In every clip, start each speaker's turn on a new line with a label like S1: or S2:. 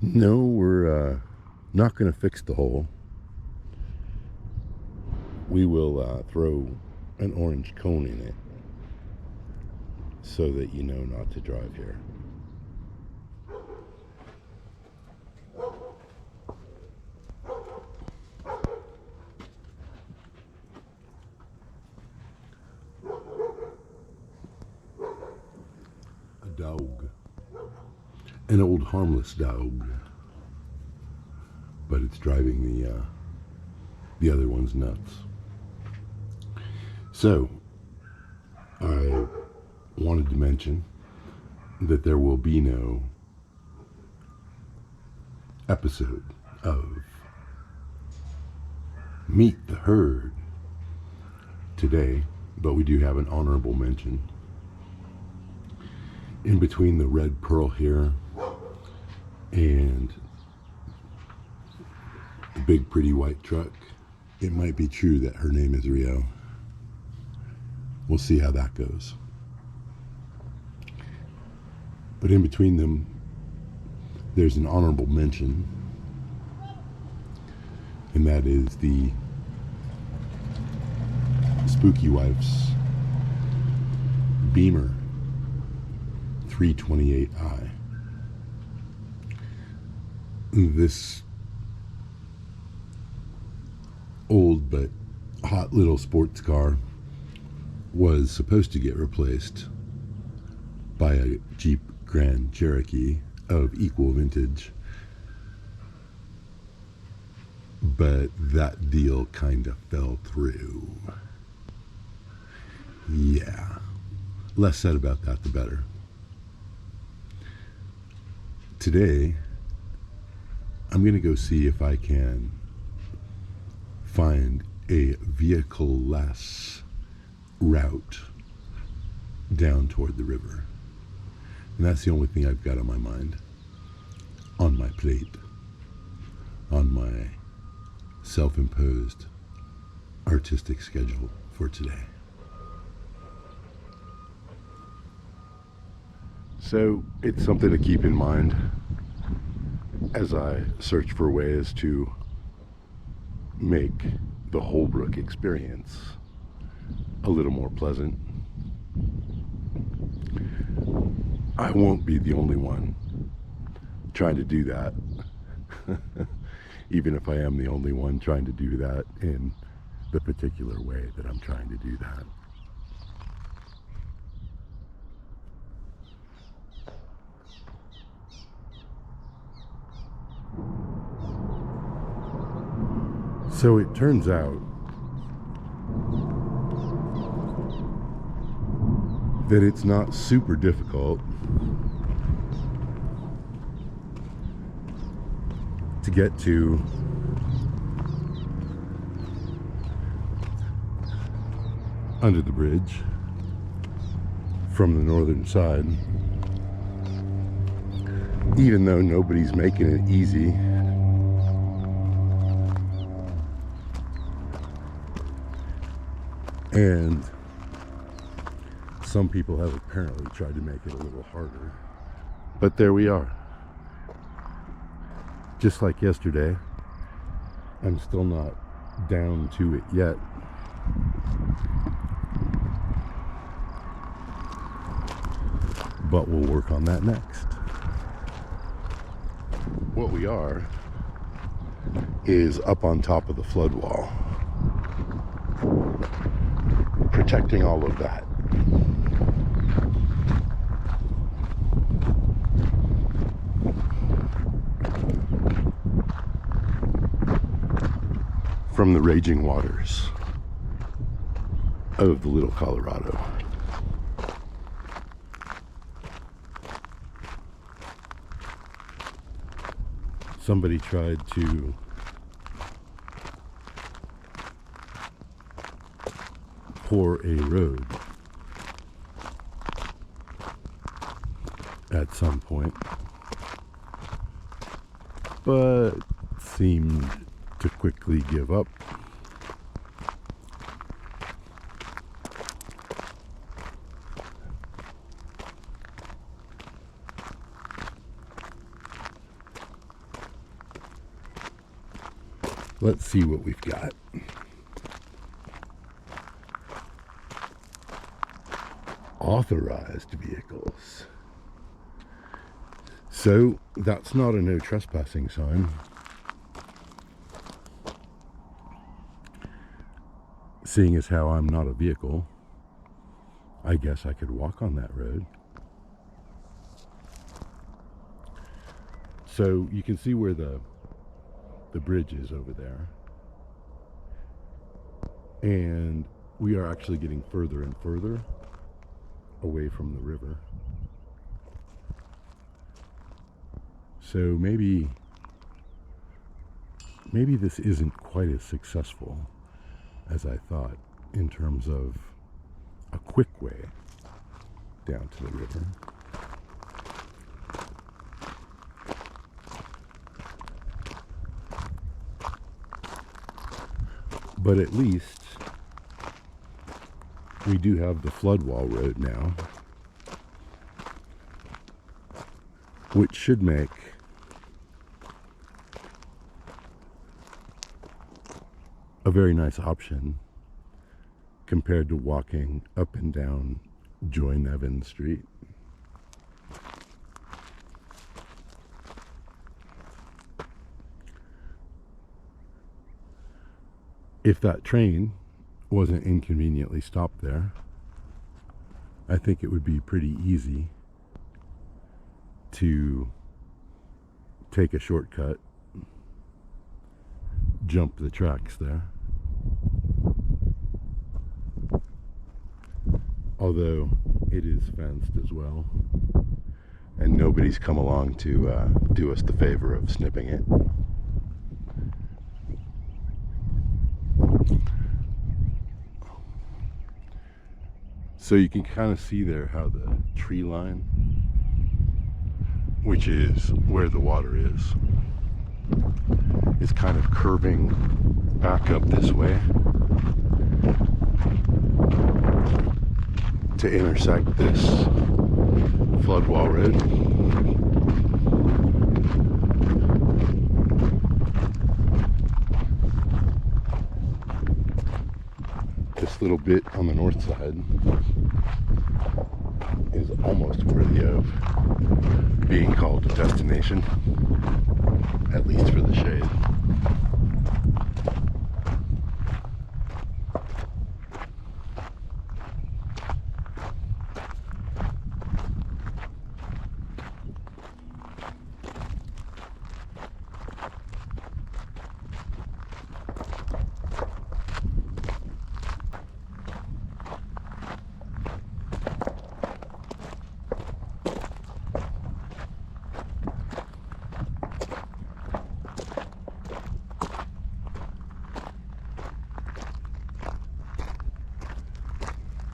S1: No, we're not going to fix the hole. We will throw an orange cone in it so that you know not to drive here. A dog. An old harmless dog. But it's driving the other ones nuts. So, I wanted to mention that there will be no episode of Meet the Herd today, but we do have an honorable mention. In between the red pearl here and the big pretty white truck, it might be true that her name is Rio. We'll see how that goes. But in between them, there's an honorable mention, and that is the Spooky Wife's Beamer 328i. This old but hot little sports car was supposed to get replaced by a Jeep Grand Cherokee of equal vintage, but that deal kind of fell through. Yeah, less said about that the better. Today I'm gonna go see if I can find a vehicle-less route down toward the river. And that's the only thing I've got on my mind, on my plate, on my self-imposed artistic schedule for today. So it's something to keep in mind as I search for ways to make the Holbrook experience a little more pleasant. I won't be the only one trying to do that, even if I am the only one trying to do that in the particular way that I'm trying to do that. So it turns out that it's not super difficult to get to under the bridge from the northern side, even though nobody's making it easy. And some people have apparently tried to make it a little harder. But there we are. Just like yesterday, I'm still not down to it yet. But we'll work on that next. What we are is up on top of the flood wall, protecting all of that. From the raging waters of the Little Colorado. Somebody tried to pour a road at some point, but seemed to quickly give up. Let's see what we've got. Authorized vehicles. So that's not a no trespassing sign. Seeing as how I'm not a vehicle, I guess I could walk on that road. So you can see where the bridge is over there. And we are actually getting further and further away from the river. So maybe this isn't quite as successful as I thought in terms of a quick way down to the river. But at least we do have the floodwall road now, which should make a very nice option compared to walking up and down Joy Nevin Street. If that train wasn't inconveniently stopped there, I think it would be pretty easy to take a shortcut, jump the tracks there. Although it is fenced as well, and nobody's come along to do us the favor of snipping it. So you can kind of see there how the tree line, which is where the water is kind of curving back up this way to intersect this floodwall road. This little bit on the north side is almost worthy of being called a destination, at least for the shade.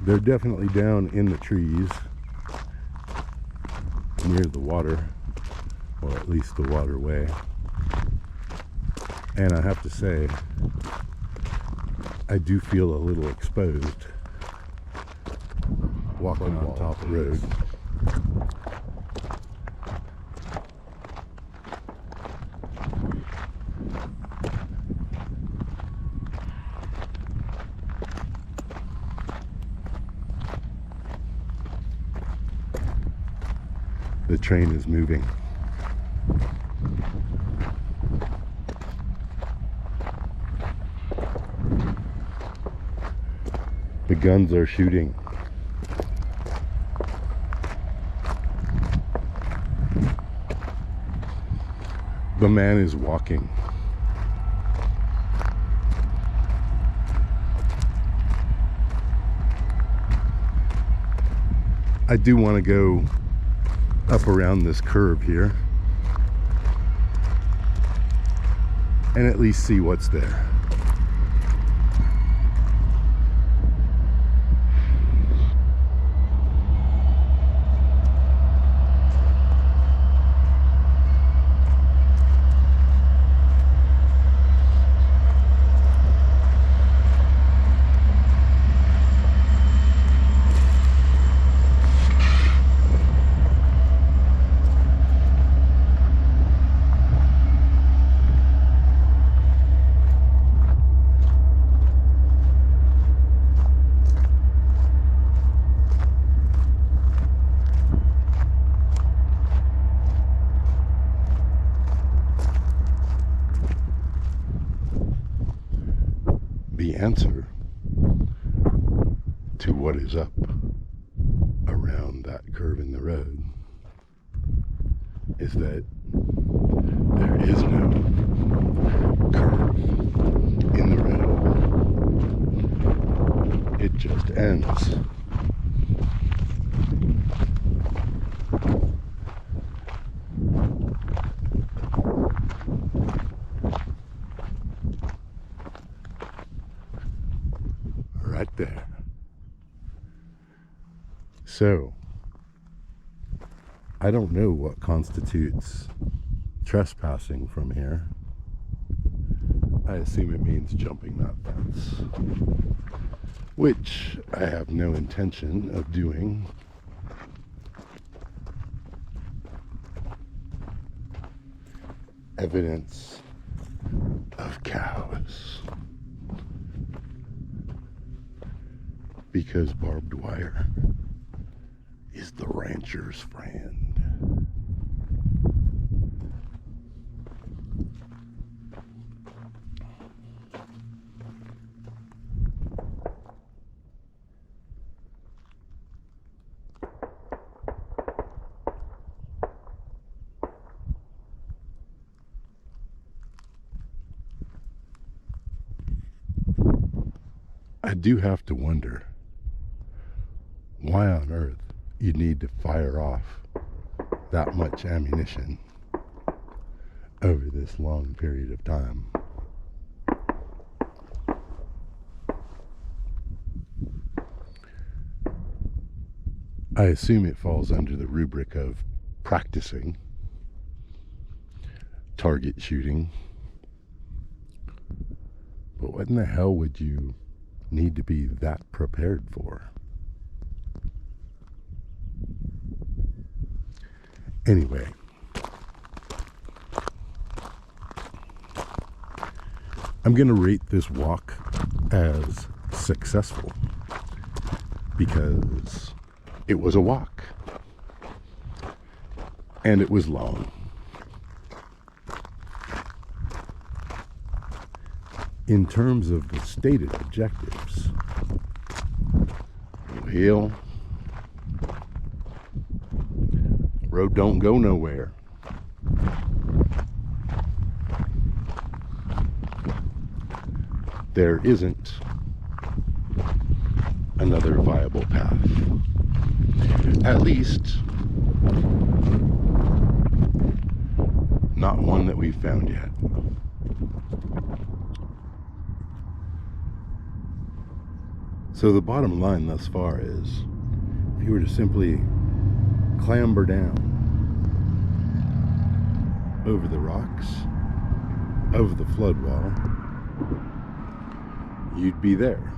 S1: They're definitely down in the trees near the water, or at least the waterway. And I have to say, I do feel a little exposed walking on top of the road. The train is moving. The guns are shooting. The man is walking. I do want to go up around this curve here and at least see what's there. answer to what is up around that curve in the road is that there is no curve in the road. It just ends. Right there. So, I don't know what constitutes trespassing from here. I assume it means jumping that fence, which I have no intention of doing. Evidence of cows. Because barbed wire is the rancher's friend. I do have to wonder why on earth you'd need to fire off that much ammunition over this long period of time. I assume it falls under the rubric of practicing, target shooting. But what in the hell would you need to be that prepared for? Anyway, I'm going to rate this walk as successful because it was a walk and it was long. In terms of the stated objectives, well, road don't go nowhere. There isn't another viable path. At least, not one that we've found yet. So the bottom line thus far is, if you were to simply clamber down over the rocks of the flood wall, you'd be there.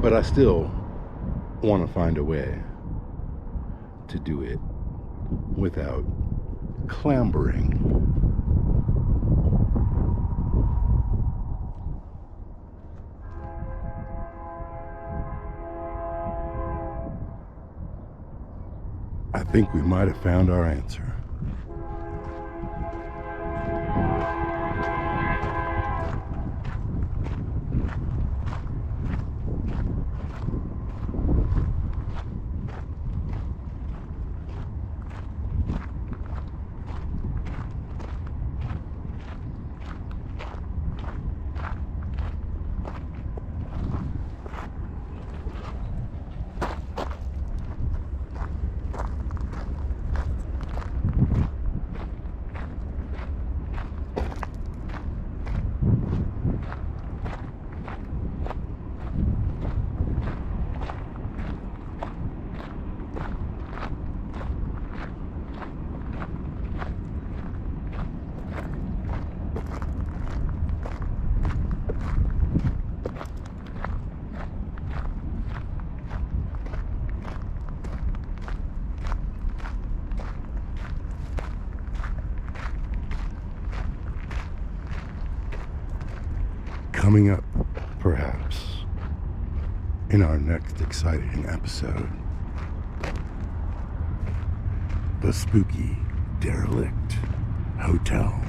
S1: But I still want to find a way to do it without clambering. I think we might have found our answer. Coming up, perhaps, in our next exciting episode, the spooky derelict hotel.